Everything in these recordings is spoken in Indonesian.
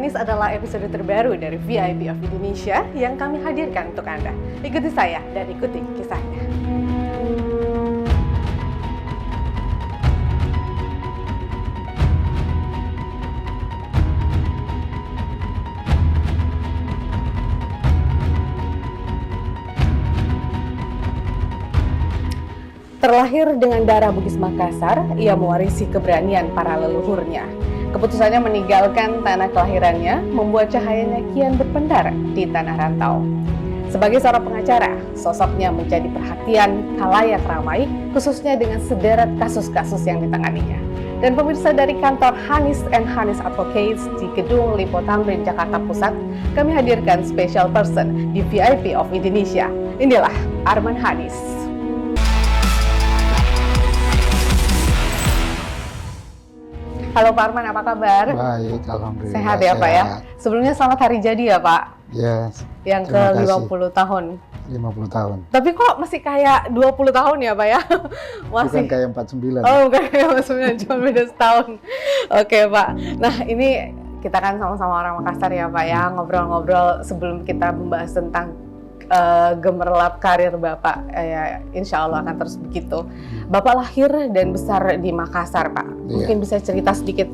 Hanis adalah episode terbaru dari VIP of Indonesia yang kami hadirkan untuk Anda. Ikuti saya dan ikuti kisahnya. Terlahir dengan darah Bugis Makassar, ia mewarisi keberanian para leluhurnya. Keputusannya meninggalkan tanah kelahirannya membuat cahayanya kian berpendar di tanah rantau. Sebagai seorang pengacara, sosoknya menjadi perhatian khalayak ramai, khususnya dengan sederet kasus-kasus yang ditanganinya. Dan pemirsa dari kantor Hanis & Hanis Advocates di Gedung Lipo Tamrin, Jakarta Pusat, kami hadirkan special person di VIP of Indonesia. Inilah Arman Hanis. Halo Pak Arman, apa kabar? Baik, alhamdulillah. Sehat ya Pak ya? Sebelumnya selamat hari jadi ya Pak? Yes. Yang ke 50 tahun. 50 tahun. Tapi kok masih kayak 20 tahun ya Pak ya? Bukan kayak 49. Oh, bukan kayak 49, cuma beda setahun. Oke Pak. Nah ini kita kan sama-sama orang Makassar ya Pak ya, ngobrol-ngobrol sebelum kita membahas tentang gemerlap karir Bapak, ya, insya Allah akan terus begitu. Bapak lahir dan besar di Makassar, Pak. Mungkin bisa cerita sedikit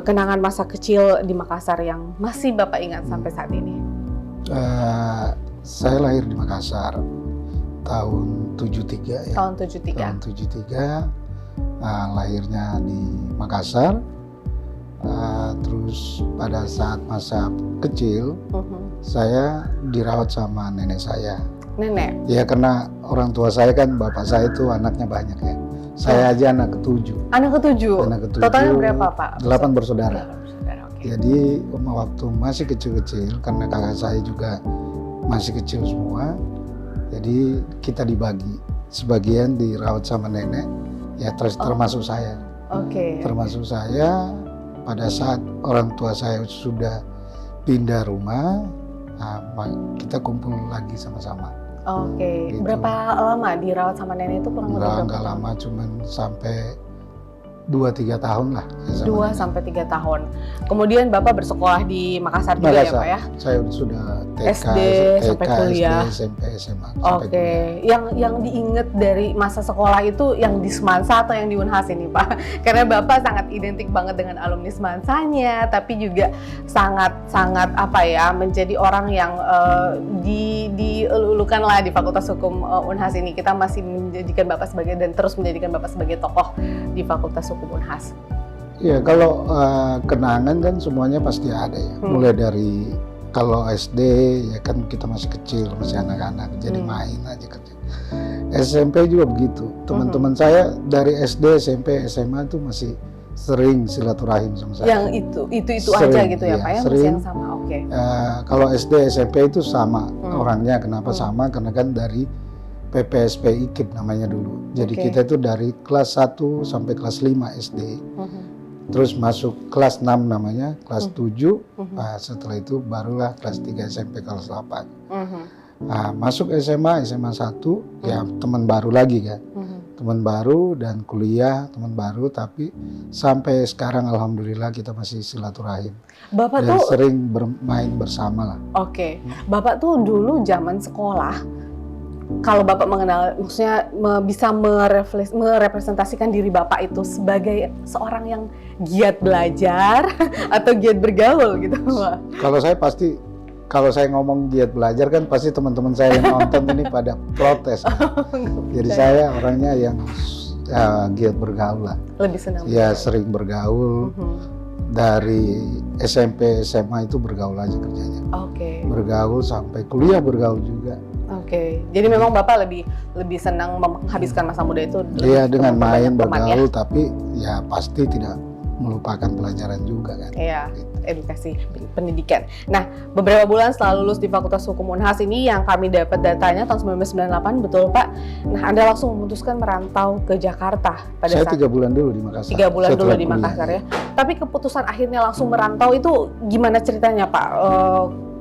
kenangan masa kecil di Makassar yang masih Bapak ingat sampai saat ini. Saya lahir di Makassar tahun 73 ya. Tahun 73. Tahun 73, lahirnya di Makassar. Terus pada saat masa kecil, saya dirawat sama nenek saya. Nenek? Ya karena orang tua saya kan, bapak saya itu anaknya banyak ya. Saya aja anak ketujuh. Anak ketujuh? Totalnya berapa Pak? 8 bersaudara. 8 bersaudara, oke. Jadi waktu masih kecil-kecil, karena kakak saya juga masih kecil semua, jadi kita dibagi. Sebagian dirawat sama nenek, ya termasuk saya. Oke. Termasuk saya. Pada saat orang tua saya sudah pindah rumah, kita kumpul lagi sama-sama. Oke. Gitu. Berapa lama dirawat sama nenek itu kurang lebih berapa? Enggak lama, cuman sampai 2-3 tahun lah. 2-3 tahun. Kemudian Bapak bersekolah di Makassar juga ya Pak ya? Saya sudah TK, SD sampai kuliah. SD, SMP, SMA. Oke. Yang diinget dari masa sekolah itu yang di Semansa atau yang di Unhas ini Pak? Karena Bapak sangat identik banget dengan alumni Semansanya, tapi juga sangat apa ya, menjadi orang yang dielulukan lah di Fakultas Hukum Unhas ini. Kita masih menjadikan Bapak sebagai dan terus menjadikan Bapak sebagai tokoh di Fakultas Hukum Unhas. Ya kalau kenangan kan semuanya pasti ada ya. Mulai dari kalau SD ya kan kita masih kecil, masih anak-anak, jadi main aja kerja. SMP juga begitu. Teman-teman saya dari SD, SMP, SMA tuh masih sering silaturahim sama saya. Yang itu aja gitu ya Pak ya, sering. masih yang sama. Oke. Kalau SD, SMP itu sama orangnya. Kenapa sama? Karena kan dari PPSP IKIP namanya dulu. Jadi kita itu dari kelas 1 sampai kelas 5 SD. Terus masuk kelas 6 namanya, kelas 7. Nah, setelah itu barulah kelas 3 SMP, kelas 8. Nah, masuk SMA 1, ya teman baru lagi kan. Teman baru dan kuliah, teman baru, tapi sampai sekarang alhamdulillah kita masih silaturahim. Bapak dan tuh sering bermain bersama lah. Oke. Bapak tuh dulu zaman sekolah, kalau Bapak mengenal, maksudnya bisa merepresentasikan diri Bapak itu sebagai seorang yang giat belajar atau giat bergaul gitu Pak? Kalau saya ngomong giat belajar kan pasti teman-teman saya yang nonton ini pada protes. Jadi saya orangnya yang giat bergaul lah. Lebih senang. Ya sering bergaul. Dari SMP, SMA itu bergaul aja kerjanya. Oke. Bergaul sampai kuliah bergaul juga. Oke. Jadi memang Bapak lebih senang menghabiskan masa muda itu. Iya, dengan main bergaul, ya? tapi ya pasti tidak melupakan pelajaran juga kan. Iya, edukasi pendidikan. Nah, beberapa bulan setelah lulus di Fakultas Hukum Unhas ini yang kami dapat datanya tahun 1998, betul Pak? Nah, Anda langsung memutuskan merantau ke Jakarta pada Saya saat 3 bulan dulu di Makassar. 3 bulan dulu di Makassar ya. Tapi keputusan akhirnya langsung merantau itu gimana ceritanya Pak?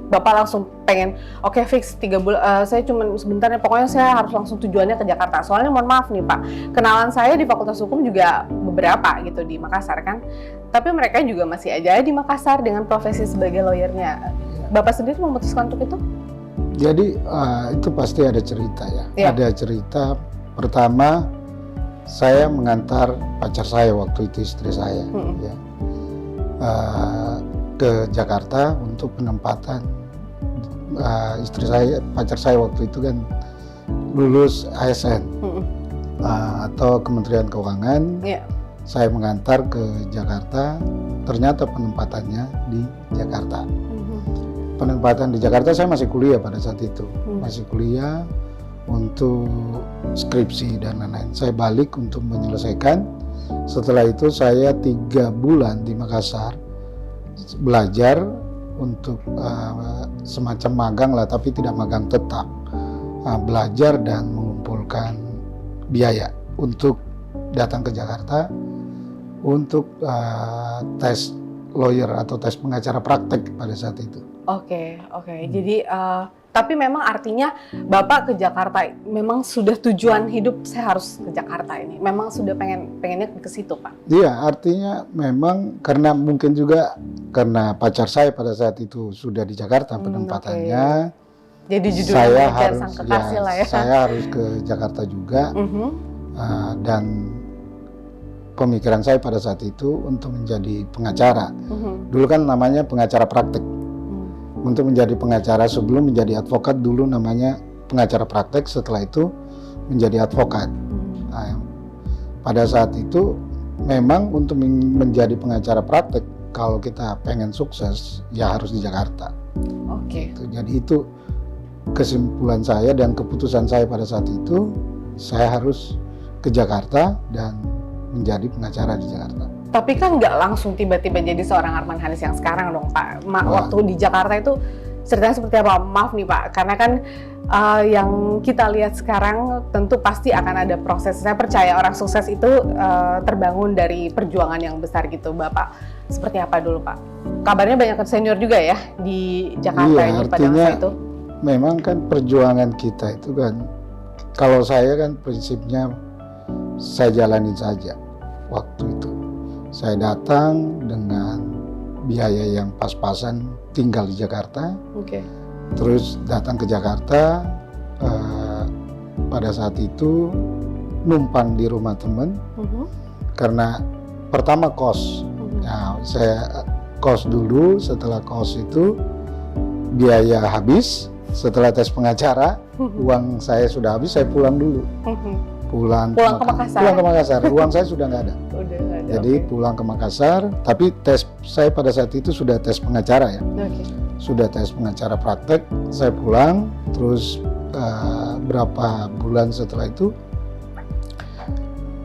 Bapak langsung pengen, oke fix 3 bulan, saya cuma sebentar ya, pokoknya saya harus langsung tujuannya ke Jakarta. Soalnya mohon maaf nih Pak, kenalan saya di Fakultas Hukum juga beberapa gitu di Makassar kan. Tapi mereka juga masih aja di Makassar dengan profesi sebagai lawyernya. Bapak sendiri memutuskan untuk itu? Jadi itu pasti ada cerita ya. Iya. Ada cerita. Pertama, saya mengantar pacar saya waktu itu, istri saya, ya, ke Jakarta untuk penempatan. Pacar saya waktu itu kan lulus ASN atau Kementerian Keuangan. Iya. Saya mengantar ke Jakarta, ternyata penempatannya di Jakarta. Penempatan di Jakarta, saya masih kuliah pada saat itu, masih kuliah untuk skripsi dan lain-lain. Saya balik untuk menyelesaikan. Setelah itu saya 3 bulan di Makassar belajar untuk semacam magang lah, tapi tidak magang tetap. Belajar dan mengumpulkan biaya untuk datang ke Jakarta untuk tes lawyer atau tes pengacara praktek pada saat itu. Oke. Jadi tapi memang artinya Bapak ke Jakarta memang sudah tujuan hidup, saya harus ke Jakarta ini. Memang sudah pengennya ke situ, Pak. Iya, artinya memang karena mungkin juga karena pacar saya pada saat itu sudah di Jakarta penempatannya. Jadi judulnya Saya Mengejar harus Sang Kekasih lah ya. Saya harus ke Jakarta juga. Dan pemikiran saya pada saat itu untuk menjadi pengacara. Dulu kan namanya pengacara praktek. Untuk menjadi pengacara sebelum menjadi advokat, dulu namanya pengacara praktek, setelah itu menjadi advokat. Pada saat itu memang untuk menjadi pengacara praktek, kalau kita pengen sukses ya harus di Jakarta. Jadi itu kesimpulan saya dan keputusan saya pada saat itu, saya harus ke Jakarta dan menjadi pengacara di Jakarta. Tapi kan nggak langsung tiba-tiba jadi seorang Arman Hanis yang sekarang dong, Pak. Waktu di Jakarta itu ceritanya seperti apa? Maaf nih, Pak, karena kan yang kita lihat sekarang tentu pasti akan ada proses. Saya percaya orang sukses itu terbangun dari perjuangan yang besar gitu. Bapak seperti apa dulu, Pak? Kabarnya banyak senior juga ya di Jakarta ini pada masa itu. Memang kan perjuangan kita itu kan, kalau saya kan prinsipnya saya jalanin saja waktu itu. Saya datang dengan biaya yang pas-pasan, tinggal di Jakarta. Terus datang ke Jakarta, pada saat itu numpang di rumah teman. Karena pertama kos. Nah, saya kos dulu, setelah kos itu biaya habis. Setelah tes pengacara, uang saya sudah habis, saya pulang dulu. Pulang ke Makassar. Uang saya sudah nggak ada. Jadi pulang ke Makassar, tapi tes saya pada saat itu sudah tes pengacara ya. Sudah tes pengacara praktek, saya pulang, terus berapa bulan setelah itu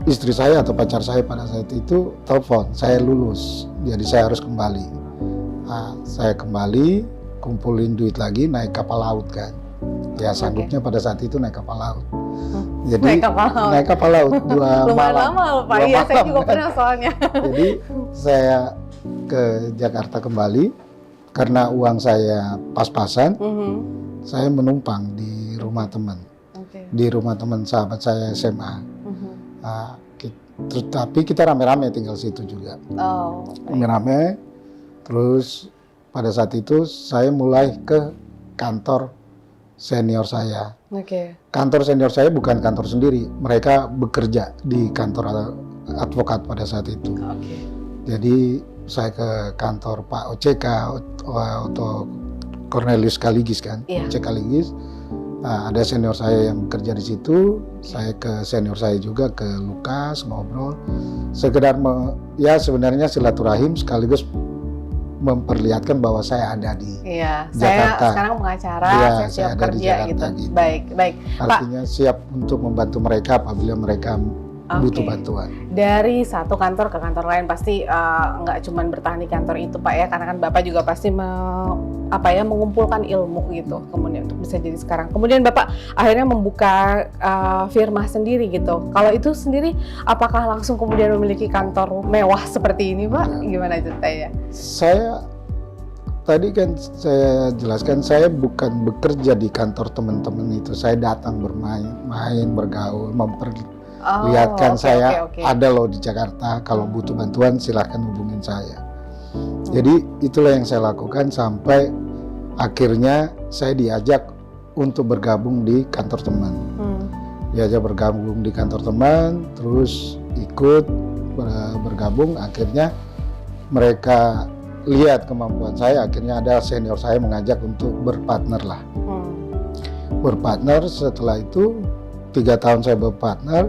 istri saya atau pacar saya pada saat itu telepon, saya lulus, jadi saya harus kembali. Saya kembali, kumpulin duit lagi, naik kapal laut kan. Ya sanggupnya pada saat itu naik kapal laut. Jadi naik kapal laut 2 lumayan malam. lama loh, Pak. Iya, saya juga pernah soalnya. Jadi saya ke Jakarta kembali karena uang saya pas-pasan. Saya menumpang di rumah teman, di rumah teman sahabat saya SMA. Tapi kita rame-rame tinggal situ juga. Rame-rame. Terus pada saat itu saya mulai ke kantor senior saya. Kantor senior saya bukan kantor sendiri, mereka bekerja di kantor advokat pada saat itu. Jadi saya ke kantor Pak OCK atau Cornelius Kaligis kan, OCK Kaligis. Ada senior saya yang bekerja di situ. Saya ke senior saya juga, ke Lukas, ngobrol. Sekedar ya sebenarnya silaturahim sekaligus memperlihatkan bahwa saya ada di Jakarta. Saya sekarang pengacara, saya siap kerja gitu. Baik. Artinya Pak, siap untuk membantu mereka apabila mereka butuh bantuan. Dari satu kantor ke kantor lain pasti nggak cuma bertahan di kantor itu, Pak ya, karena kan Bapak juga pasti mengumpulkan ilmu gitu, kemudian untuk bisa jadi sekarang. Kemudian Bapak akhirnya membuka firma sendiri gitu. Kalau itu sendiri, apakah langsung kemudian memiliki kantor mewah seperti ini, Pak? Gimana ceritanya? Saya tadi kan saya jelaskan, saya bukan bekerja di kantor teman-teman itu. Saya datang bermain, bergaul, lihatkan oke, saya oke. ada loh di Jakarta, kalau butuh bantuan silahkan hubungin saya. Jadi itulah yang saya lakukan sampai akhirnya saya diajak untuk bergabung di kantor teman. Diajak bergabung di kantor teman, terus ikut bergabung, akhirnya mereka lihat kemampuan saya, akhirnya ada senior saya mengajak untuk berpartner lah. Berpartner, setelah itu 3 tahun saya berpartner,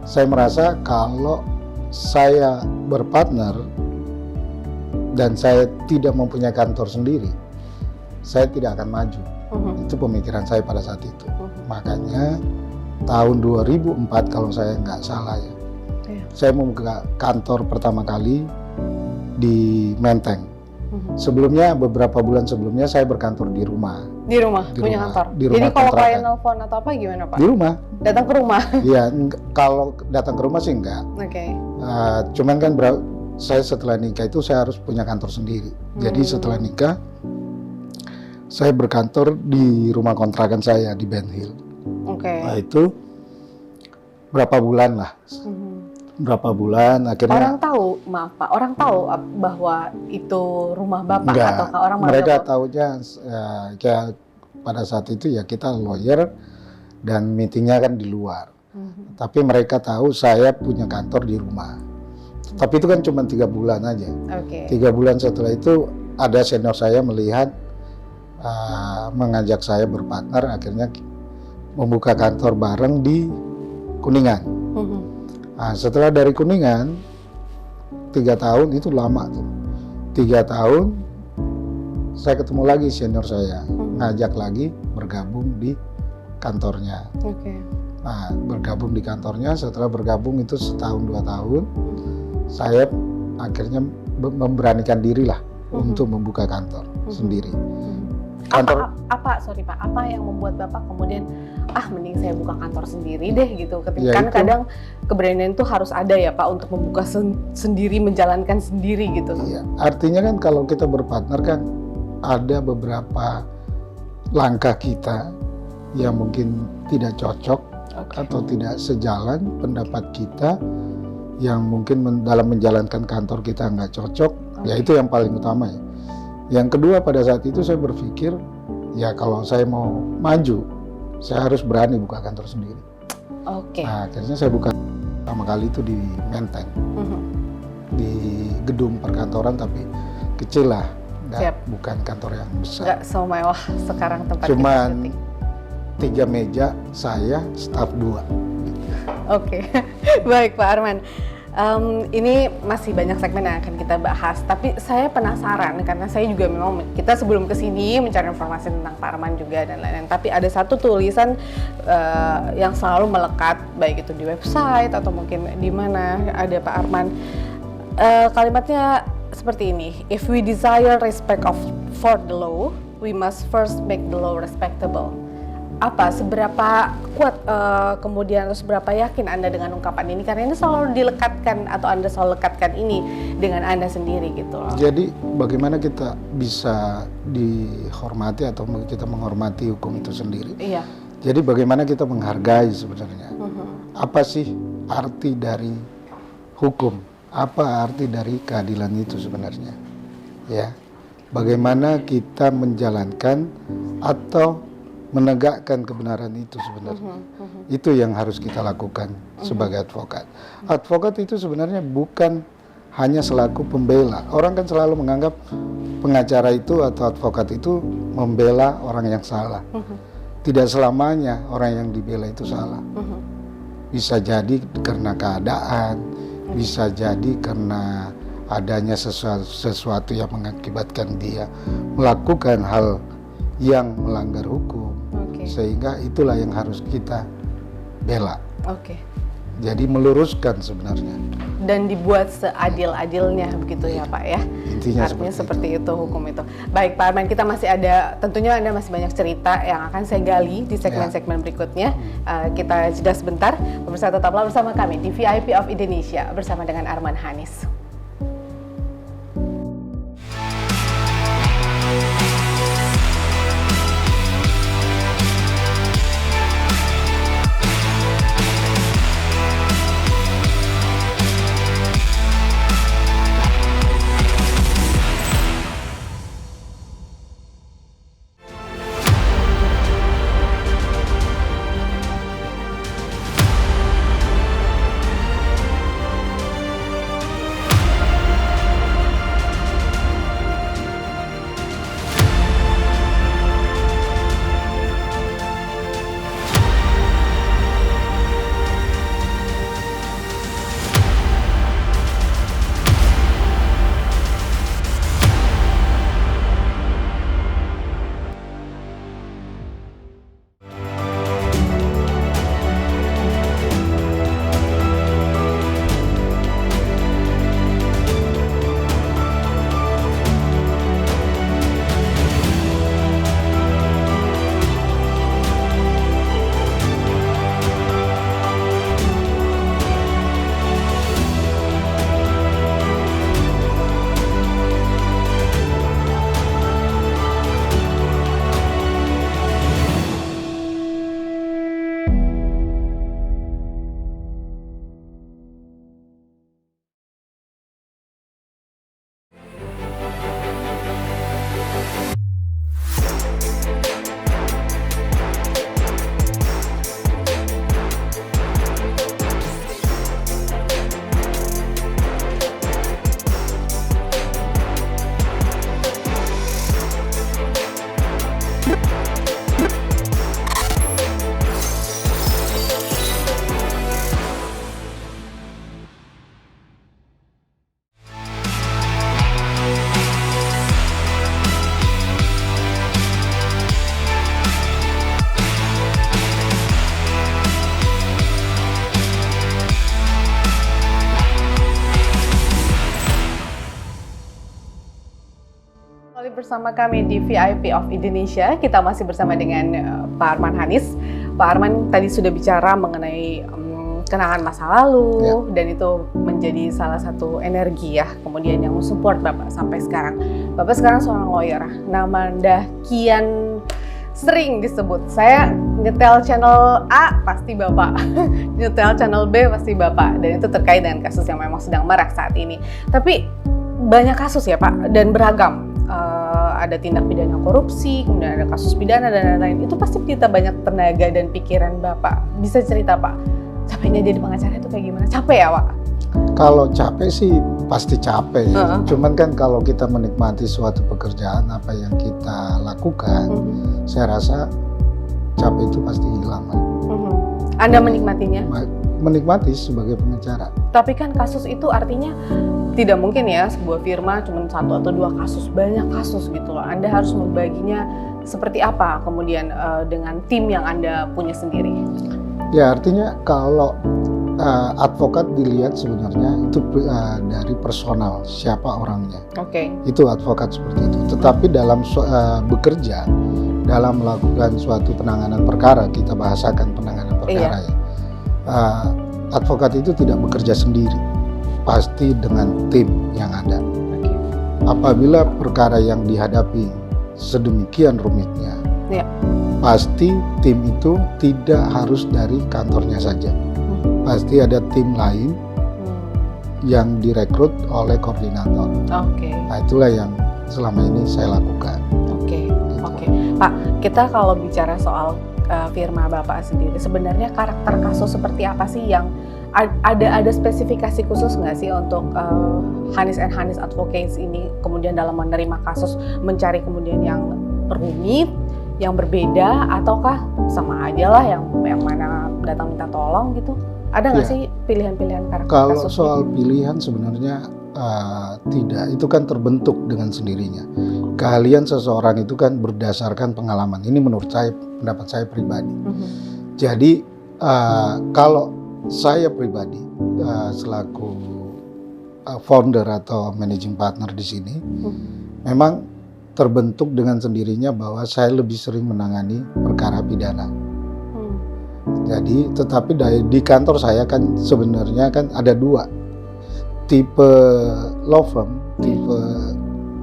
saya merasa kalau saya berpartner dan saya tidak mempunyai kantor sendiri, saya tidak akan maju. Itu pemikiran saya pada saat itu. Makanya tahun 2004 kalau saya nggak salah ya, saya membuka kantor pertama kali di Menteng. Sebelumnya, beberapa bulan sebelumnya saya berkantor di rumah. Di rumah punya kantor. Di rumah. Jadi kalau kontrakan. klien nelfon atau apa gimana Pak? Di rumah. Datang ke rumah. Iya, kalau datang ke rumah sih enggak. Oke. Cuman kan saya setelah nikah itu saya harus punya kantor sendiri. Jadi setelah nikah saya berkantor di rumah kontrakan saya di Ben Hill. Oke. Nah itu berapa bulan lah. Berapa bulan akhirnya. Orang tahu, maaf Pak, orang tahu bahwa itu rumah Bapak enggak, atau orang mereka Bapak? tahunya ya pada saat itu ya kita lawyer dan meetingnya kan di luar. Tapi mereka tahu saya punya kantor di rumah. Tapi itu kan cuma 3 bulan aja. 3 bulan setelah itu ada senior saya melihat, mengajak saya berpartner, akhirnya membuka kantor bareng di Kuningan. Nah, setelah dari Kuningan 3 tahun itu lama tuh. 3 tahun saya ketemu lagi senior saya, ngajak lagi bergabung di kantornya. Nah, bergabung di kantornya, setelah bergabung itu setahun 2 tahun, saya akhirnya memberanikan diri lah untuk membuka kantor sendiri. Kantor Sorry Pak, apa yang membuat Bapak kemudian mending saya buka kantor sendiri deh gitu. Ketika Ya, kan itu. kadang keberanian itu harus ada ya Pak untuk membuka sendiri, menjalankan sendiri gitu. Iya, artinya kan kalau kita berpartner kan ada beberapa langkah kita yang mungkin tidak cocok atau tidak sejalan pendapat kita, yang mungkin dalam menjalankan kantor kita nggak cocok, ya itu yang paling utama ya. Yang kedua, pada saat itu saya berpikir, ya kalau saya mau maju, saya harus berani buka kantor sendiri. Nah, akhirnya saya buka pertama kali itu di Menteng, di gedung perkantoran tapi kecil lah, bukan kantor yang besar. Nggak semewah sekarang tempat Cuman kita 3 meja, saya staff 2. Baik Pak Arman. Ini masih banyak segmen yang akan kita bahas, tapi saya penasaran karena saya juga memang kita sebelum kesini mencari informasi tentang Pak Arman juga dan lain-lain. Tapi ada satu tulisan yang selalu melekat, baik itu di website atau mungkin di mana ada Pak Arman. Kalimatnya seperti ini: If we desire respect for the law, we must first make the law respectable. Seberapa kuat kemudian atau seberapa yakin Anda dengan ungkapan ini? Karena ini selalu dilekatkan atau Anda selalu lekatkan ini dengan Anda sendiri gitu loh. Jadi bagaimana kita bisa dihormati atau kita menghormati hukum itu sendiri? Iya. Jadi bagaimana kita menghargai sebenarnya? Apa sih arti dari hukum? Apa arti dari keadilan itu sebenarnya? Ya. Bagaimana kita menjalankan atau menegakkan kebenaran itu sebenarnya. Itu yang harus kita lakukan sebagai advokat. Advokat itu sebenarnya bukan hanya selaku pembela. Orang kan selalu menganggap pengacara itu atau advokat itu membela orang yang salah. Tidak selamanya orang yang dibela itu salah. Bisa jadi karena keadaan, bisa jadi karena adanya sesuatu yang mengakibatkan dia melakukan hal yang melanggar hukum. Sehingga itulah yang harus kita bela. Jadi meluruskan sebenarnya. Dan dibuat seadil-adilnya begitu ya Pak ya. Intinya artinya seperti itu hukum itu. Baik Pak Arman, kita masih ada, tentunya Anda masih banyak cerita yang akan saya gali di segmen-segmen berikutnya. Kita jeda sebentar. Pemirsa tetaplah bersama kami di VIP of Indonesia bersama dengan Arman Hanis. bersama kami di VIP of Indonesia. Kita masih bersama dengan Pak Arman Hanis. Pak Arman tadi sudah bicara mengenai kenangan masa lalu, dan itu menjadi salah satu energi ya, kemudian yang mensupport Bapak sampai sekarang. Bapak sekarang seorang lawyer, nama Anda kian sering disebut. Saya nyetel channel A pasti Bapak, nyetel channel B pasti Bapak, dan itu terkait dengan kasus yang memang sedang marak saat ini. Tapi banyak kasus ya Pak, dan beragam. Ada tindak pidana korupsi, kemudian ada kasus pidana dan lain-lain. Itu pasti kita banyak tenaga dan pikiran Bapak. Bisa cerita Pak, capeknya jadi pengacara itu kayak gimana? Capek ya Pak? Kalau capek sih pasti capek ya. Cuman kan kalau kita menikmati suatu pekerjaan apa yang kita lakukan, saya rasa capek itu pasti hilang lah. Anda menikmatinya? Menikmati sebagai pengacara. Tapi kan kasus itu artinya tidak mungkin ya sebuah firma cuma 1 atau 2 kasus, banyak kasus gitu loh. Anda harus membaginya seperti apa kemudian dengan tim yang Anda punya sendiri? Ya artinya kalau advokat dilihat sebenarnya itu dari personal, siapa orangnya. Itu advokat seperti itu. Tetapi dalam bekerja, dalam melakukan suatu penanganan perkara, kita bahasakan penanganan perkara ya. Advokat itu tidak bekerja sendiri, pasti dengan tim yang ada. Apabila perkara yang dihadapi sedemikian rumitnya, pasti tim itu tidak harus dari kantornya saja. Pasti ada tim lain yang direkrut oleh koordinator. Nah, itulah yang selama ini saya lakukan. Pak, kita kalau bicara soal firma Bapak sendiri, sebenarnya karakter kasus seperti apa sih yang ada spesifikasi khusus nggak sih untuk Hanis & Hanis Advocates ini kemudian dalam menerima kasus, mencari kemudian yang rumit, yang berbeda, ataukah sama aja lah yang mana datang minta tolong gitu? Ada nggak sih pilihan-pilihan karakter kalau kasus? Soal pilihan sebenarnya tidak, itu kan terbentuk dengan sendirinya. Keahlian seseorang itu kan berdasarkan pengalaman. Ini menurut saya, pendapat saya pribadi. Jadi kalau saya pribadi selaku founder atau managing partner di sini, memang terbentuk dengan sendirinya bahwa saya lebih sering menangani perkara pidana. Jadi, tetapi di kantor saya kan sebenarnya kan ada 2 tipe law firm,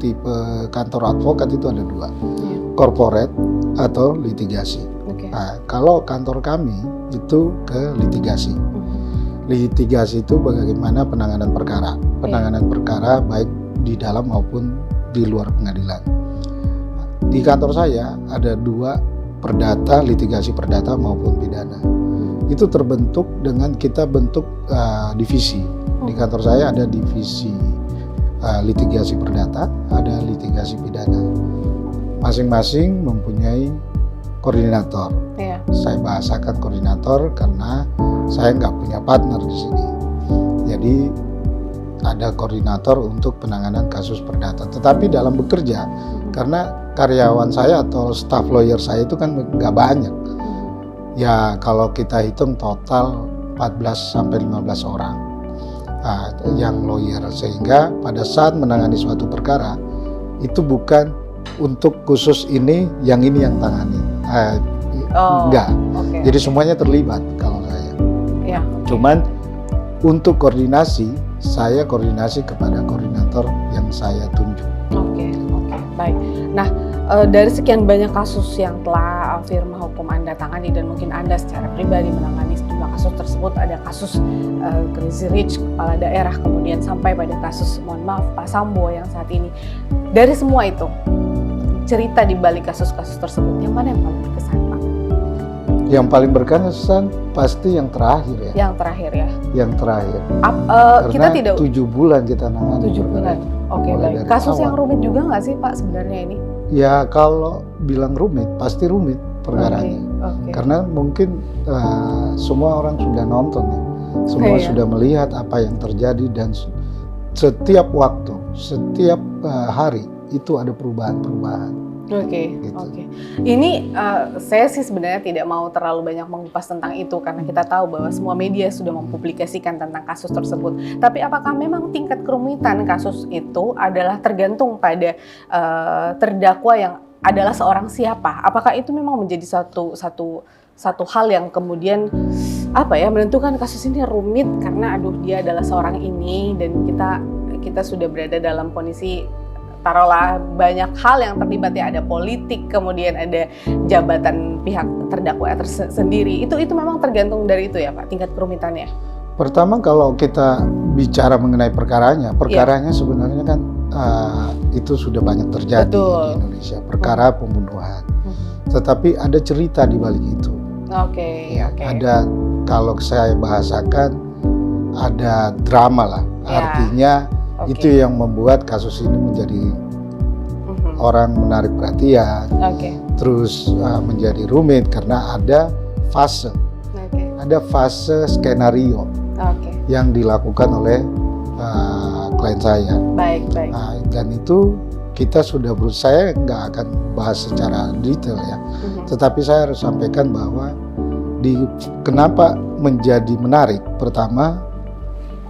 tipe kantor advokat itu ada 2, corporate atau litigasi. Nah, kalau kantor kami itu ke litigasi. Litigasi itu bagaimana penanganan perkara baik di dalam maupun di luar pengadilan. Di kantor saya ada 2, perdata, litigasi perdata maupun pidana. Itu terbentuk dengan kita bentuk divisi. Di kantor saya ada divisi litigasi perdata, ada litigasi pidana. Masing-masing mempunyai koordinator. Saya bahasakan koordinator karena saya nggak punya partner di sini. Jadi ada koordinator untuk penanganan kasus perdata. Tetapi dalam bekerja, karena karyawan saya atau staff lawyer saya itu kan nggak banyak. Ya kalau kita hitung total 14-15 orang yang lawyer, sehingga pada saat menangani suatu perkara itu bukan untuk khusus ini yang tangani. Enggak. Jadi semuanya terlibat kalau saya. Cuman untuk koordinasi, saya koordinasi kepada koordinator yang saya tunjuk. Baik. Nah, dari sekian banyak kasus yang telah firma hukum Anda tangani dan mungkin Anda secara pribadi menangani sejumlah kasus tersebut, ada kasus Crazy Rich, kepala daerah, kemudian sampai pada kasus, mohon maaf, Pak Sambo yang saat ini. Dari semua itu, cerita di balik kasus-kasus tersebut, yang mana yang paling berkesan, Pak? Yang paling berkesan pasti yang terakhir ya. Yang terakhir ya? Yang terakhir. Karena kita tidak 7 bulan kita nangani. 7 bulan. Baik. Kasus yang rumit juga nggak sih Pak sebenarnya ini? Ya kalau bilang rumit, pasti rumit perkaranya. Karena mungkin semua orang sudah nonton ya. Semua sudah melihat apa yang terjadi dan setiap waktu, setiap hari itu ada perubahan-perubahan. Oke, Gitu. oke. Ini saya sih sebenarnya tidak mau terlalu banyak mengupas tentang itu karena kita tahu bahwa semua media sudah mempublikasikan tentang kasus tersebut. Tapi apakah memang tingkat kerumitan kasus itu adalah tergantung pada terdakwa yang adalah seorang siapa? Apakah itu memang menjadi satu hal yang kemudian menentukan kasus ini rumit karena dia adalah seorang ini dan kita sudah berada dalam kondisi taruhlah banyak hal yang terlibat ya, ada politik, kemudian ada jabatan pihak terdakwa tersendiri. Itu memang tergantung dari itu ya Pak, tingkat kerumitannya. Pertama kalau kita bicara mengenai perkaranya sebenarnya kan itu sudah banyak terjadi. Betul. Di Indonesia, perkara pembunuhan. Tetapi ada cerita di balik itu. Oke. Ada, kalau saya bahasakan, ada drama lah. Ya. Artinya itu yang membuat kasus ini menjadi orang menarik perhatian. Terus menjadi rumit karena ada fase. Ada fase skenario yang dilakukan oleh klien saya. Baik. Dan itu kita sudah saya nggak akan bahas secara detail ya. Tetapi saya harus sampaikan bahwa kenapa menjadi menarik. Pertama,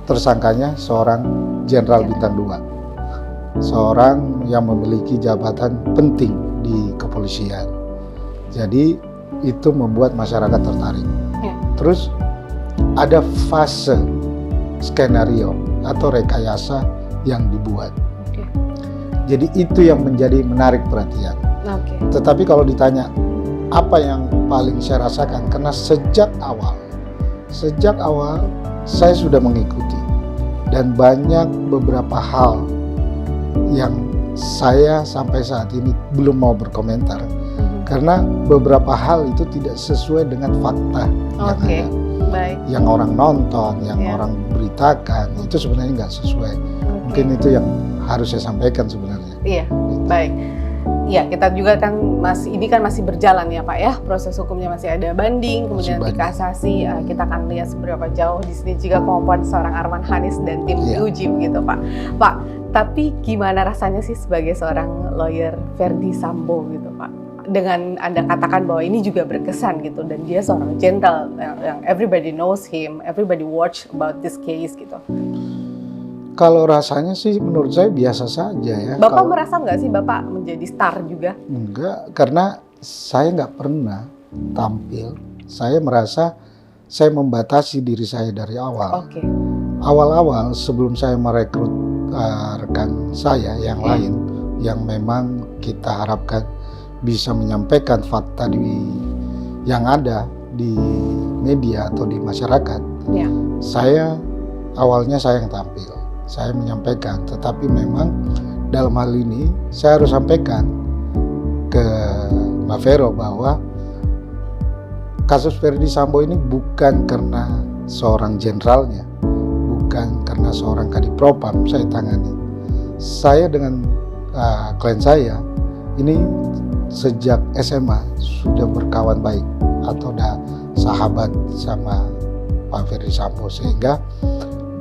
tersangkanya seorang jenderal bintang 2. Seorang yang memiliki jabatan penting di kepolisian. Jadi itu membuat masyarakat tertarik. Terus ada fase skenario atau rekayasa yang dibuat. Jadi itu yang menjadi menarik perhatian. Tetapi kalau ditanya apa yang paling saya rasakan, karena sejak awal saya sudah mengikuti dan banyak beberapa hal yang saya sampai saat ini belum mau berkomentar karena beberapa hal itu tidak sesuai dengan fakta yang ada. Yang orang nonton, yang orang beritakan itu sebenarnya nggak sesuai. Mungkin itu yang harus saya sampaikan sebenarnya. Iya, baik. Ya, kita juga kan ini masih berjalan ya Pak ya, proses hukumnya masih ada banding, kemudian nanti kasasi. Kita akan lihat seberapa jauh di sini juga kemampuan seorang Arman Hanis dan tim diuji begitu Pak. Pak, tapi gimana rasanya sih sebagai seorang lawyer Ferdy Sambo gitu Pak? Dengan Anda katakan bahwa ini juga berkesan gitu dan dia seorang jenderal yang everybody knows him, everybody watch about this case gitu. Kalau rasanya sih menurut saya biasa saja ya. Bapak merasa nggak sih Bapak menjadi star juga? Enggak, karena saya nggak pernah tampil. Saya merasa saya membatasi diri saya dari awal. Awal-awal sebelum saya merekrut rekan saya yang lain, yang memang kita harapkan bisa menyampaikan fakta yang ada di media atau di masyarakat. Saya awalnya saya yang tampil. Saya menyampaikan, tetapi memang dalam hal ini saya harus sampaikan ke Mbak Vero bahwa kasus Ferdy Sambo ini bukan karena seorang jenderalnya, bukan karena seorang kadipropam saya tangani. Saya dengan klien saya ini sejak SMA sudah berkawan baik atau udah sahabat sama Pak Ferdy Sambo, sehingga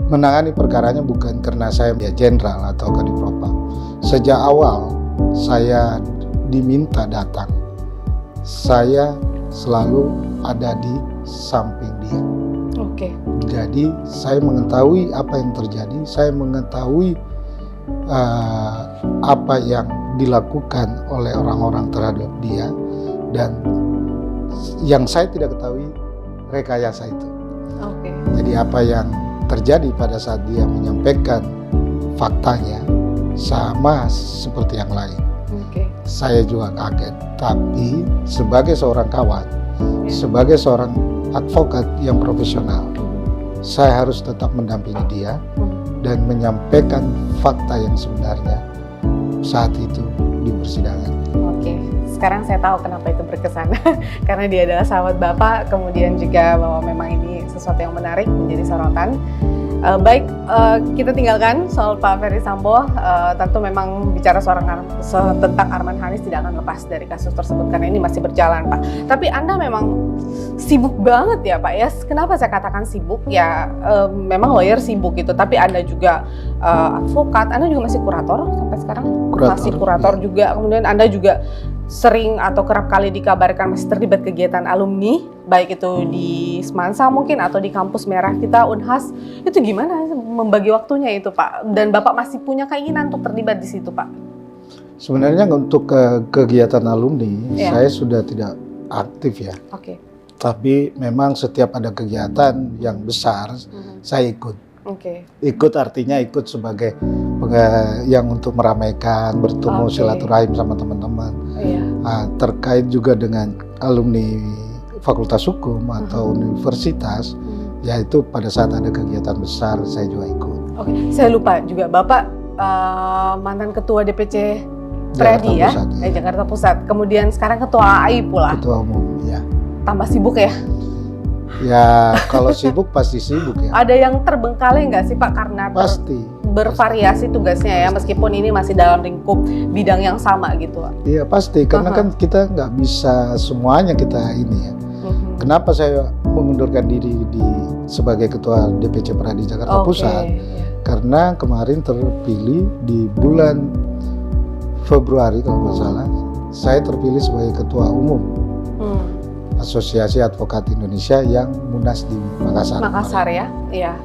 menangani perkaranya bukan karena saya jenderal atau kadipropam. Sejak awal saya diminta datang, saya selalu ada di samping dia. Jadi saya mengetahui apa yang terjadi, saya mengetahui apa yang dilakukan oleh orang-orang terhadap dia, dan yang saya tidak ketahui rekayasa itu. Jadi apa yang terjadi pada saat dia menyampaikan faktanya sama seperti yang lain. Saya juga kaget, tapi sebagai seorang kawan, sebagai seorang advokat yang profesional, saya harus tetap mendampingi dia dan menyampaikan fakta yang sebenarnya saat itu di persidangan. Sekarang saya tahu kenapa itu berkesan. Karena dia adalah sahabat Bapak, kemudian juga bahwa memang ini sesuatu yang menarik menjadi sorotan. Kita tinggalkan soal Pak Ferry Sambo. Tentu memang bicara tentang Arman Hanis tidak akan lepas dari kasus tersebut karena ini masih berjalan, Pak. Tapi Anda memang sibuk banget ya, Pak ya. Kenapa saya katakan sibuk? Ya memang lawyer sibuk gitu, tapi Anda juga advokat, Anda juga masih kurator sampai sekarang? Masih kurator ya. Juga. Kemudian Anda juga sering atau kerap kali dikabarkan masih terlibat kegiatan alumni, baik itu di Semansa mungkin atau di kampus merah kita Unhas. Itu gimana membagi waktunya itu, Pak? Dan Bapak masih punya keinginan untuk terlibat di situ, Pak? Sebenarnya untuk kegiatan alumni saya sudah tidak aktif ya. Oke. Tapi memang setiap ada kegiatan yang besar saya ikut. Ikut artinya ikut sebagai yang untuk meramaikan, bertemu silaturahim sama teman-teman. Terkait juga dengan alumni Fakultas Hukum atau universitas, yaitu pada saat ada kegiatan besar saya juga ikut. Saya lupa juga Bapak mantan ketua DPC Pradi ya, Jakarta Pusat. Kemudian sekarang ketua AI pula. Ketua umum, ya. Tambah sibuk ya? Ya kalau sibuk pasti sibuk ya. Ada yang terbengkalai nggak sih Pak karena bervariasi tugasnya ya, meskipun ini masih dalam lingkup bidang yang sama gitu? Iya pasti, karena kan kita nggak bisa semuanya kita ini ya. Kenapa saya mengundurkan diri sebagai ketua DPC Pradi Jakarta Pusat? Karena kemarin terpilih di bulan Februari kalau nggak salah, saya terpilih sebagai ketua umum Asosiasi Advokat Indonesia yang munas di Makassar. Makassar ya? Iya.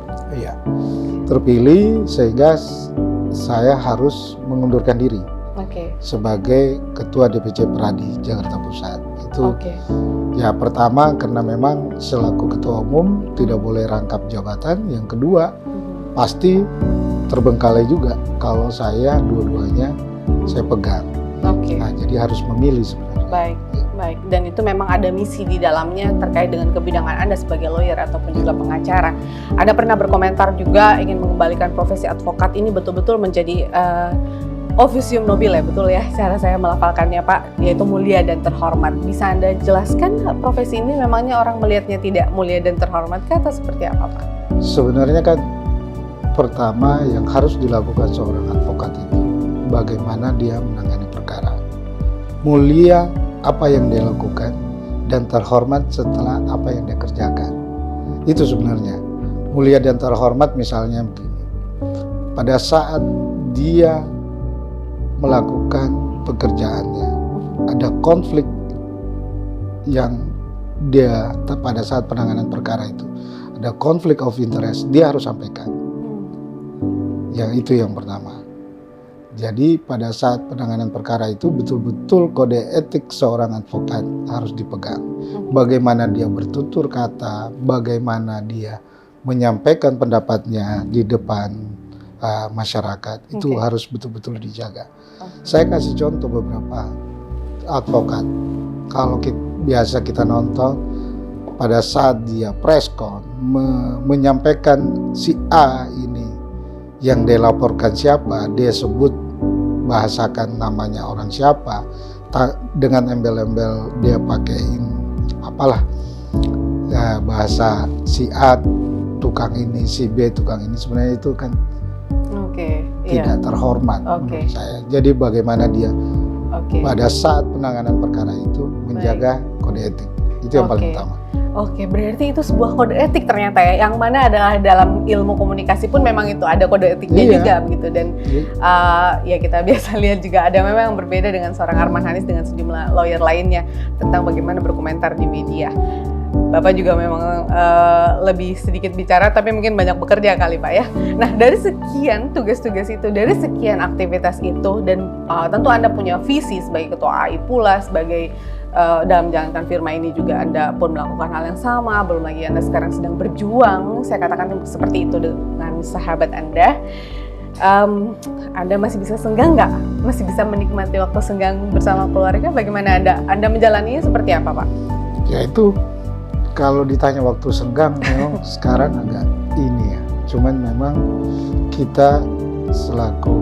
Terpilih sehingga saya harus mengundurkan diri sebagai ketua DPC Pradi Jakarta Pusat. Itu ya pertama karena memang selaku ketua umum tidak boleh rangkap jabatan. Yang kedua pasti terbengkalai juga kalau saya dua-duanya saya pegang. Nah, jadi harus memilih sebenarnya. Baik. Dan itu memang ada misi di dalamnya terkait dengan kebidangan Anda sebagai lawyer ataupun juga pengacara. Anda pernah berkomentar juga ingin mengembalikan profesi advokat ini betul-betul menjadi officium nobile ya, betul ya cara saya melafalkannya Pak, yaitu mulia dan terhormat. Bisa Anda jelaskan profesi ini memangnya orang melihatnya tidak mulia dan terhormat atau seperti apa Pak? Sebenarnya kan pertama yang harus dilakukan seorang advokat itu bagaimana dia menangani perkara. Mulia apa yang dia lakukan dan terhormat setelah apa yang dia kerjakan. Itu sebenarnya mulia dan terhormat. Misalnya begini, pada saat dia melakukan pekerjaannya ada konflik yang dia pada saat penanganan perkara itu ada konflik of interest, dia harus sampaikan. Yang itu yang pertama. Jadi pada saat penanganan perkara itu betul-betul kode etik seorang advokat harus dipegang. Bagaimana dia bertutur kata, bagaimana dia menyampaikan pendapatnya di depan masyarakat, itu harus betul-betul dijaga. Saya kasih contoh beberapa advokat. Kalau biasa kita nonton, pada saat dia preskon menyampaikan si A ini yang dia laporkan siapa, dia sebut bahasakan namanya orang siapa, dengan embel-embel dia pakaiin apalah ya, bahasa si A tukang ini, si B tukang ini, sebenarnya itu kan tidak terhormat menurut saya. Jadi bagaimana dia pada saat penanganan perkara itu menjaga kode etik, itu yang paling utama. Berarti itu sebuah kode etik ternyata ya, yang mana adalah dalam ilmu komunikasi pun memang itu ada kode etiknya juga begitu. Dan ya kita biasa lihat juga ada memang yang berbeda dengan seorang Arman Hanis dengan sejumlah lawyer lainnya tentang bagaimana berkomentar di media. Bapak juga memang lebih sedikit bicara tapi mungkin banyak bekerja kali Pak ya. Nah dari sekian tugas-tugas itu, dari sekian aktivitas itu, dan tentu Anda punya visi sebagai ketua AI pula, sebagai dalam menjalankan firma ini juga Anda pun melakukan hal yang sama, belum lagi Anda sekarang sedang berjuang, saya katakan seperti itu dengan sahabat Anda. Anda masih bisa senggang nggak? Masih bisa menikmati waktu senggang bersama keluarga? Bagaimana Anda menjalaninya seperti apa Pak? Ya itu kalau ditanya waktu senggang memang sekarang agak ini ya. Cuman memang kita selaku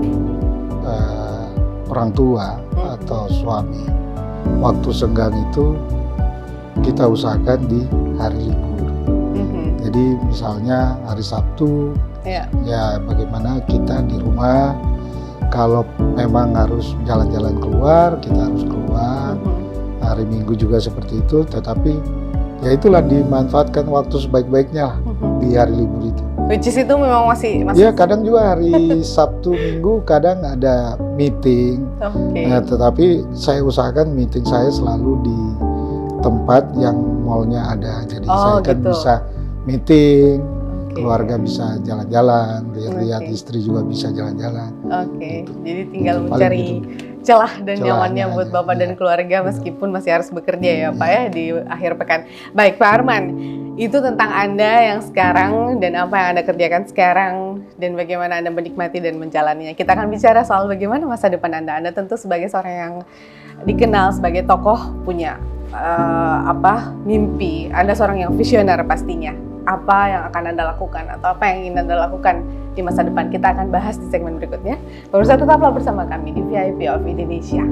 orang tua atau suami, waktu senggang itu kita usahakan di hari libur. Jadi misalnya hari Sabtu, ya bagaimana kita di rumah. Kalau memang harus jalan-jalan keluar, kita harus keluar. Hari Minggu juga seperti itu, tetapi ya itulah dimanfaatkan waktu sebaik-baiknya lah di hari libur itu. Which is itu memang masih Ya kadang juga hari Sabtu Minggu kadang ada meeting. Tetapi saya usahakan meeting saya selalu di tempat yang mallnya ada. Jadi saya kan bisa meeting, keluarga bisa jalan-jalan, lihat istri juga bisa jalan-jalan. Jadi tinggal mencari celah dan nyamannya buat Bapak dan keluarga meskipun masih harus bekerja ya Pak ya di akhir pekan. Baik Pak Arman, itu tentang Anda yang sekarang dan apa yang Anda kerjakan sekarang dan bagaimana Anda menikmati dan menjalaninya. Kita akan bicara soal bagaimana masa depan Anda. Anda tentu sebagai seorang yang dikenal sebagai tokoh punya mimpi. Anda seorang yang visioner pastinya. Apa yang akan Anda lakukan atau apa yang ingin Anda lakukan di masa depan. Kita akan bahas di segmen berikutnya. Pemirsa tetaplah bersama kami di VIP of Indonesia.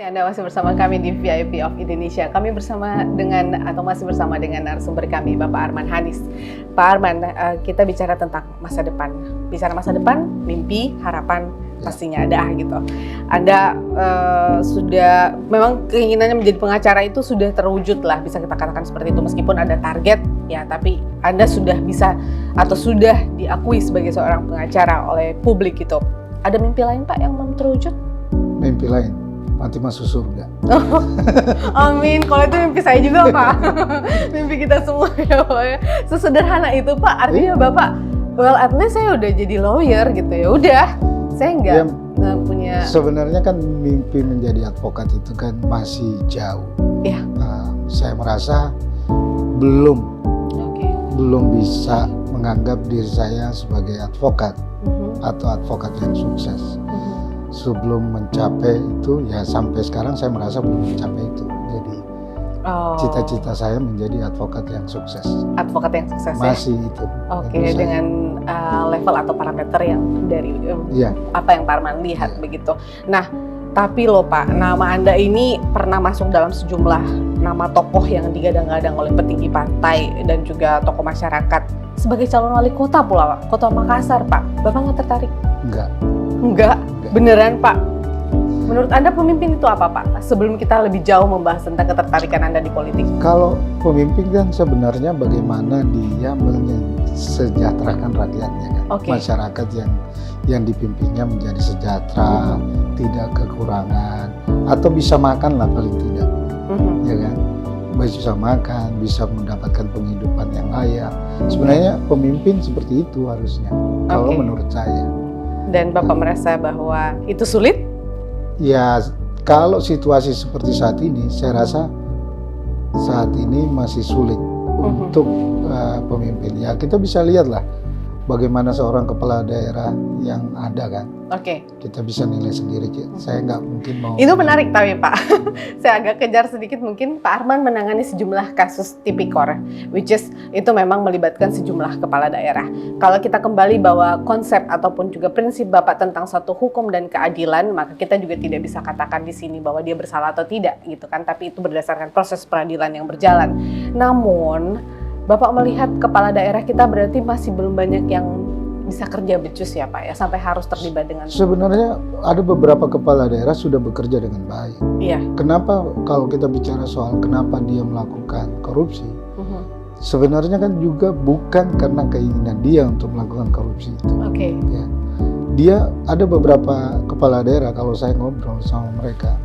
Anda masih bersama kami di VIP of Indonesia. Kami masih bersama dengan narasumber kami, Bapak Arman Hanis. Pak Arman, kita bicara tentang masa depan. Bicara masa depan, mimpi, harapan pastinya ada gitu. Anda sudah, memang keinginannya menjadi pengacara itu sudah terwujud lah, bisa kita katakan seperti itu. Meskipun ada target, ya tapi Anda sudah bisa atau sudah diakui sebagai seorang pengacara oleh publik gitu. Ada mimpi lain Pak yang belum terwujud? Mimpi lain? Nanti masuk surga. Amin. Kalau itu mimpi saya juga Pak. Mimpi kita semua ya Pak ya. Sesederhana itu Pak. Artinya Bapak, well at least saya udah jadi lawyer gitu ya. Udah, saya nggak punya. Sebenarnya kan mimpi menjadi advokat itu kan masih jauh. Iya. Saya merasa belum bisa menganggap diri saya sebagai advokat atau advokat yang sukses. Sebelum mencapai itu, ya sampai sekarang saya merasa belum mencapai itu. Jadi cita-cita saya menjadi advokat yang sukses. Advokat yang sukses masih ya? Itu. Dengan level atau parameter yang dari apa yang Pak Arman lihat begitu. Nah, tapi loh Pak, nama Anda ini pernah masuk dalam sejumlah nama tokoh yang digadang-gadang oleh petinggi partai dan juga tokoh masyarakat sebagai calon wali kota pula Pak, Kota Makassar Pak. Bapak nggak tertarik? Enggak. Beneran Pak? Menurut Anda pemimpin itu apa, Pak? Sebelum kita lebih jauh membahas tentang ketertarikan Anda di politik. Kalau pemimpin kan sebenarnya bagaimana dia mensejahterakan rakyatnya kan. Oke. Masyarakat yang dipimpinnya menjadi sejahtera, tidak kekurangan, atau bisa makan lah paling tidak, ya kan? Bisa makan, bisa mendapatkan penghidupan yang layak. Sebenarnya pemimpin seperti itu harusnya, kalau menurut saya. Dan Bapak merasa bahwa itu sulit? Ya, kalau situasi seperti saat ini, saya rasa saat ini masih sulit untuk pemimpin. Ya, kita bisa lihatlah bagaimana seorang kepala daerah yang ada kan. Oke. Kita bisa nilai sendiri. Saya nggak mungkin mau. Itu menarik tapi Pak. Saya agak kejar sedikit, mungkin Pak Arman menangani sejumlah kasus tipikor, which is itu memang melibatkan sejumlah kepala daerah. Kalau kita kembali bahwa konsep ataupun juga prinsip Bapak tentang satu hukum dan keadilan, maka kita juga tidak bisa katakan di sini bahwa dia bersalah atau tidak gitu kan, tapi itu berdasarkan proses peradilan yang berjalan. Namun Bapak melihat kepala daerah kita berarti masih belum banyak yang bisa kerja becus ya Pak ya, sampai harus terlibat dengan. Sebenarnya ada beberapa kepala daerah sudah bekerja dengan baik. Iya. Kenapa kalau kita bicara soal kenapa dia melakukan korupsi, sebenarnya kan juga bukan karena keinginan dia untuk melakukan korupsi itu. Oke. Ya. Dia ada beberapa kepala daerah, kalau saya ngobrol sama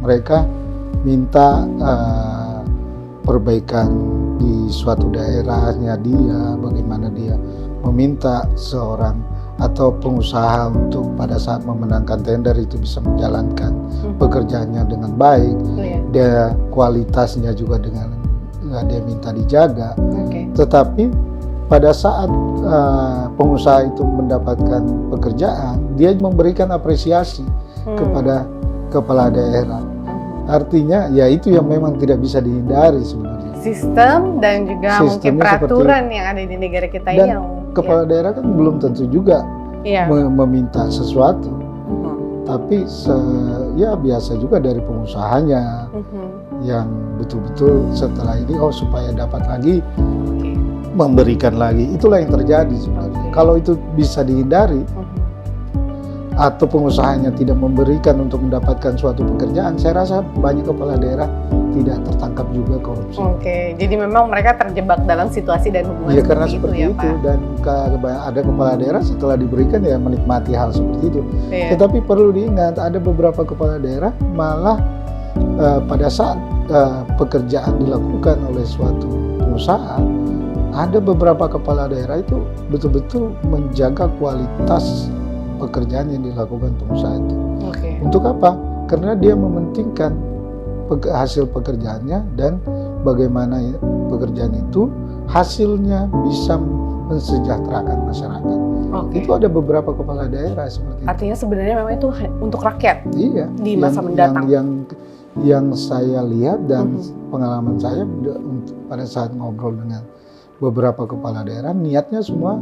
mereka minta perbaikan di suatu daerahnya dia, bagaimana dia meminta seorang atau pengusaha untuk pada saat memenangkan tender itu bisa menjalankan pekerjaannya dengan baik, dia kualitasnya juga dengan dia minta dijaga. Tetapi pada saat pengusaha itu mendapatkan pekerjaan, dia memberikan apresiasi kepada kepala daerah. Artinya ya itu yang memang tidak bisa dihindari sebenarnya. Sistem dan juga mungkin peraturan yang ada di negara kita ini yang kepala daerah kan belum tentu juga meminta sesuatu, tapi ya biasa juga dari pengusahanya yang betul-betul setelah ini supaya dapat lagi memberikan lagi, itulah yang terjadi sebenarnya. Kalau itu bisa dihindari atau pengusahanya tidak memberikan untuk mendapatkan suatu pekerjaan, saya rasa banyak kepala daerah tidak tertangkap juga korupsi. Jadi memang mereka terjebak dalam situasi dan hubungan ya, karena seperti ya, itu Pak. Dan ada kepala daerah setelah diberikan ya menikmati hal seperti itu. Tetapi perlu diingat ada beberapa kepala daerah malah pada saat pekerjaan dilakukan oleh suatu pengusaha, ada beberapa kepala daerah itu betul-betul menjaga kualitas pekerjaan yang dilakukan pengusaha itu. Untuk apa? Karena dia mementingkan hasil pekerjaannya dan bagaimana pekerjaan itu hasilnya bisa mensejahterakan masyarakat. Itu ada beberapa kepala daerah seperti itu. Artinya sebenarnya memang itu untuk rakyat. Iya. Di masa mendatang. Yang saya lihat dan pengalaman saya pada saat ngobrol dengan beberapa kepala daerah, niatnya semua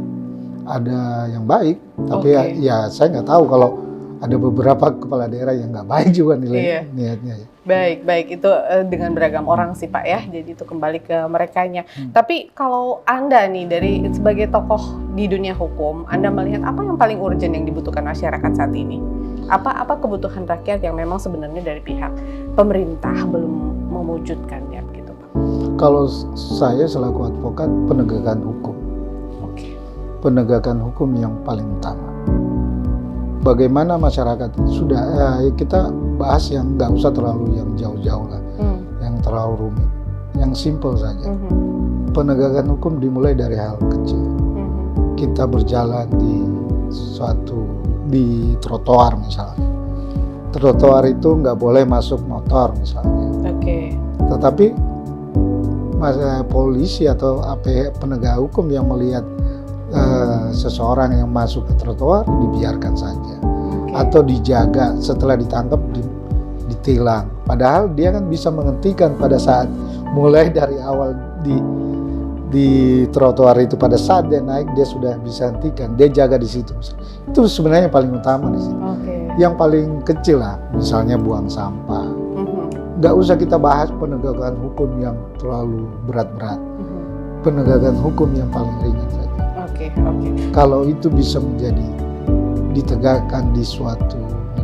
ada yang baik, tapi ya saya nggak tahu kalau ada beberapa kepala daerah yang nggak baik juga niatnya. Baik itu dengan beragam orang sih Pak ya, jadi itu kembali ke merekanya. Tapi kalau Anda nih dari sebagai tokoh di dunia hukum, Anda melihat apa yang paling urgent yang dibutuhkan masyarakat saat ini? Apa kebutuhan rakyat yang memang sebenarnya dari pihak pemerintah belum mewujudkannya gitu Pak? Kalau saya selaku advokat, penegakan hukum. Penegakan hukum yang paling utama. Bagaimana masyarakat sudah kita bahas yang nggak usah terlalu yang jauh-jauh lah, yang terlalu rumit, yang simple saja. Penegakan hukum dimulai dari hal kecil. Kita berjalan di trotoar misalnya. Trotoar itu nggak boleh masuk motor misalnya. Tetapi polisi atau penegak hukum yang melihat seseorang yang masuk ke trotoar dibiarkan saja atau dijaga, setelah ditangkap ditilang. Padahal dia kan bisa menghentikan pada saat mulai dari awal di trotoar itu, pada saat dia naik dia sudah bisa hentikan, dia jaga di situ. Itu sebenarnya paling utama di situ. Yang paling kecil lah, misalnya buang sampah. Nggak usah kita bahas penegakan hukum yang terlalu berat-berat. Penegakan hukum yang paling ringan saja. Kalau itu bisa ditegakkan di suatu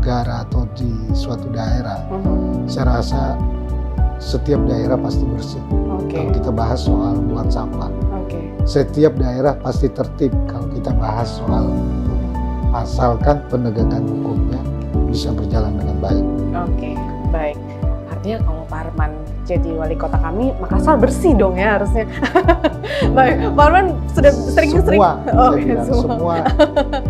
negara atau di suatu daerah, saya rasa setiap daerah pasti bersih. Kalau kita bahas soal buang sampah, setiap daerah pasti tertib kalau kita bahas soal asalkan penegakan hukumnya bisa berjalan dengan baik. Baik. Artinya kalau Pak Arman jadi wali kota kami, Makassar bersih dong ya harusnya. Baik, Pak Arman sudah sering-sering. Semua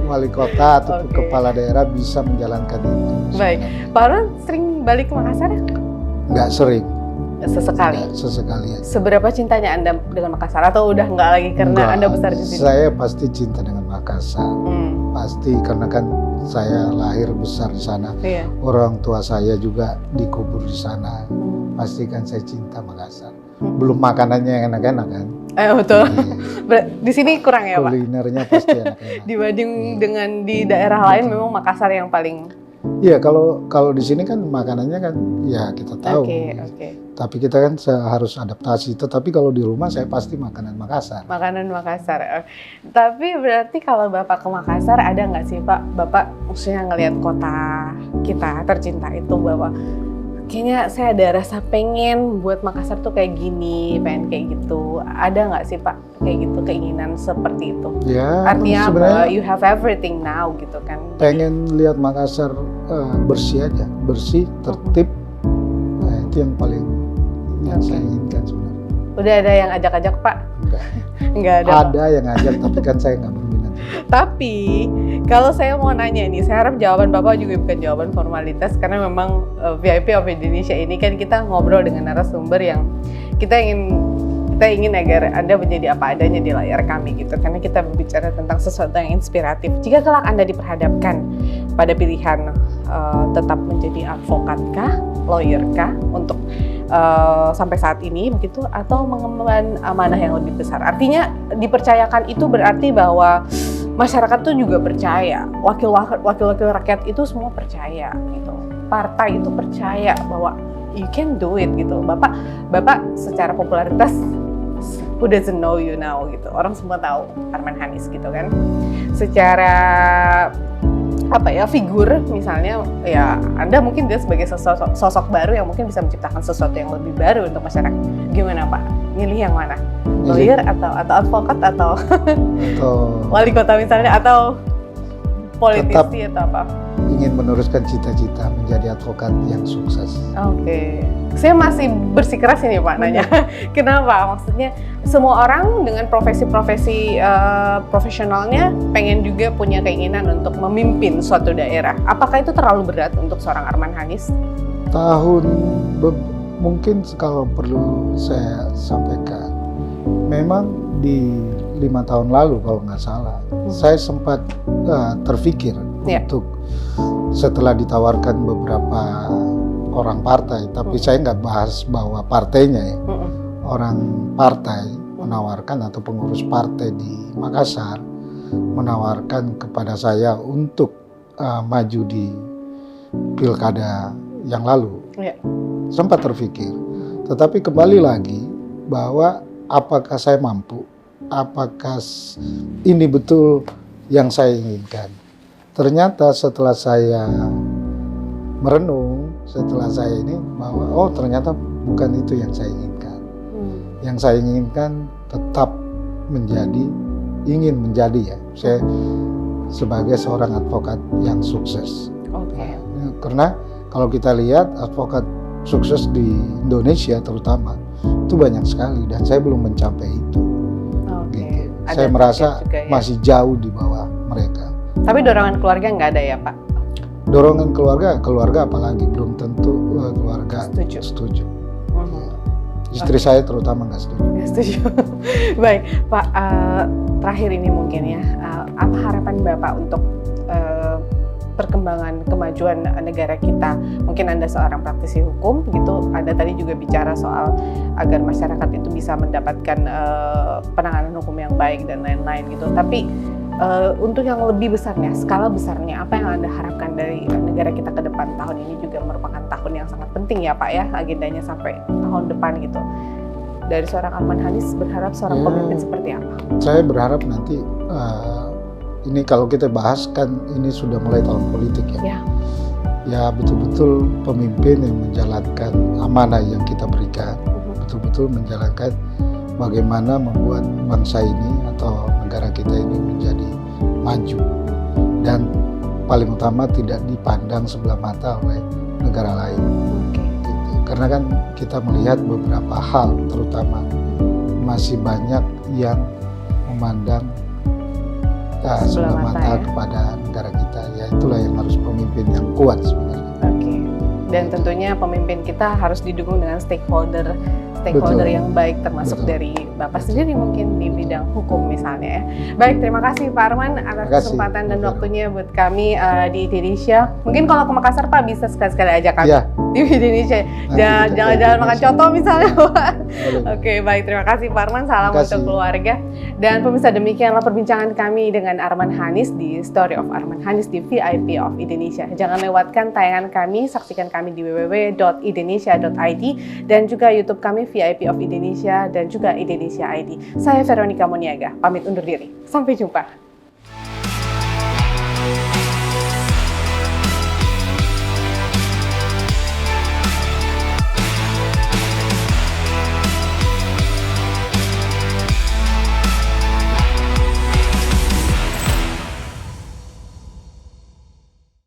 wali kota atau kepala daerah bisa menjalankan itu. Baik, Pak Arman sering balik ke Makassar? Nggak sering. Sesekali. Sesekali ya. Seberapa cintanya Anda dengan Makassar atau udah nggak lagi karena Anda besar di sini? Saya pasti cinta dengan Makassar. Pasti karena kan saya lahir besar di sana. Orang tua saya juga dikubur di sana. Pasti kan saya cinta Makassar. Belum makanannya yang enak-enak kan? Betul. Di sini kurang ya, Pak? Kulinernya pasti enak-enak. Dibanding dengan di daerah lain memang Makassar yang paling. Iya, kalau di sini kan makanannya kan ya kita tahu. Tapi kita kan harus adaptasi. Tetapi kalau di rumah saya pasti makanan Makassar. Makanan Makassar. Tapi berarti kalau Bapak ke Makassar ada nggak sih Pak? Bapak maksudnya ngelihat kota kita tercinta itu bahwa kayaknya saya ada rasa pengen buat Makassar tuh kayak gini, pengen kayak gitu. Ada nggak sih Pak kayak gitu keinginan seperti itu? Ya, artinya apa? You have everything now gitu kan? Pengen lihat Makassar bersih aja, bersih, tertib. Nah, itu yang paling saya inginkan sebenarnya. Udah ada yang ajak-ajak Pak? Enggak ada. Ada yang ajak, tapi kan saya nggak berminat. Tapi kalau saya mau nanya nih, saya harap jawaban Bapak juga bukan jawaban formalitas karena memang VIP of Indonesia ini kan kita ngobrol dengan narasumber yang kita ingin agar Anda menjadi apa adanya di layar kami gitu, karena kita berbicara tentang sesuatu yang inspiratif. Jika kelak Anda diperhadapkan pada pilihan tetap menjadi advokatkah, lawyerkah untuk sampai saat ini begitu, atau mengemban amanah yang lebih besar. Artinya dipercayakan itu berarti bahwa masyarakat tuh juga percaya, wakil-wakil rakyat itu semua percaya gitu. Partai itu percaya bahwa you can do it gitu. Bapak secara popularitas, who doesn't know you now gitu. Orang semua tahu Arman Hanis gitu kan. Secara figur misalnya ya Anda mungkin dia sebagai sosok baru yang mungkin bisa menciptakan sesuatu yang lebih baru untuk masyarakat. Gimana Pak? Milih yang mana? Lawyer atau advokat atau wali kota misalnya, atau politisi atau apa? Ingin meneruskan cita-cita menjadi advokat yang sukses. Saya masih bersikeras ini Pak nanya. Kenapa? Maksudnya semua orang dengan profesi-profesi profesionalnya pengen juga punya keinginan untuk memimpin suatu daerah. Apakah itu terlalu berat untuk seorang Arman Hanis? Mungkin kalau perlu saya sampaikan, memang di 5 tahun lalu kalau nggak salah, saya sempat terpikir untuk setelah ditawarkan beberapa orang partai, tapi saya nggak bahas bahwa partainya ya, orang partai menawarkan atau pengurus partai di Makassar menawarkan kepada saya untuk maju di pilkada yang lalu. Sempat terpikir, tetapi kembali lagi bahwa apakah saya mampu, apakah ini betul yang saya inginkan. Ternyata setelah saya merenung, setelah saya ini bahwa ternyata bukan itu yang saya inginkan. Yang saya inginkan tetap ingin menjadi ya, saya sebagai seorang advokat yang sukses. Karena kalau kita lihat advokat sukses di Indonesia terutama itu banyak sekali dan saya belum mencapai itu. Gitu. Saya merasa juga, ya? Masih jauh di bawah mereka. Tapi dorongan keluarga nggak ada ya Pak? Dorongan keluarga apalagi belum tentu keluarga setuju. Istri saya terutama nggak setuju. Baik Pak, terakhir ini mungkin ya, apa harapan Bapak untuk perkembangan kemajuan negara kita? Mungkin Anda seorang praktisi hukum gitu, Anda tadi juga bicara soal agar masyarakat itu bisa mendapatkan penanganan hukum yang baik dan lain-lain gitu. Tapi untuk yang lebih besarnya, skala besarnya, apa yang Anda harapkan dari negara kita ke depan? Tahun ini juga merupakan tahun yang sangat penting ya Pak ya, agendanya sampai tahun depan gitu. Dari seorang Arman Hanis berharap seorang pemimpin seperti apa? Saya berharap nanti ini kalau kita bahas kan ini sudah mulai tahun politik ya. ya betul-betul pemimpin yang menjalankan amanah yang kita berikan, betul-betul menjalankan bagaimana membuat bangsa ini atau negara kita ini menjadi maju dan paling utama tidak dipandang sebelah mata oleh negara lain. Gitu. Karena kan kita melihat beberapa hal, terutama masih banyak yang memandang sebelah mata kepada negara kita. Ya itulah yang harus pemimpin yang kuat sebenarnya. Oke. Dan tentunya pemimpin kita harus didukung dengan stakeholder yang baik, termasuk dari Bapak sendiri mungkin di bidang hukum misalnya ya. Baik, terima kasih Pak Arman atas kesempatan dan waktunya buat kami di Indonesia. Mungkin kalau ke Makassar Pak bisa sekali-sekali ajak kami di Indonesia. Jalan-jalan makan coto misalnya Pak. Oke, baik, terima kasih Pak Arman. Salam untuk keluarga. Dan pemirsa, demikianlah perbincangan kami dengan Arman Hanis di Story of Arman Hanis di VIP of Indonesia. Jangan lewatkan tayangan kami, saksikan kami di www.indonesia.id dan juga YouTube kami VIP of Indonesia dan juga Indonesia ID. Saya Veronica Moniaga, pamit undur diri. Sampai jumpa.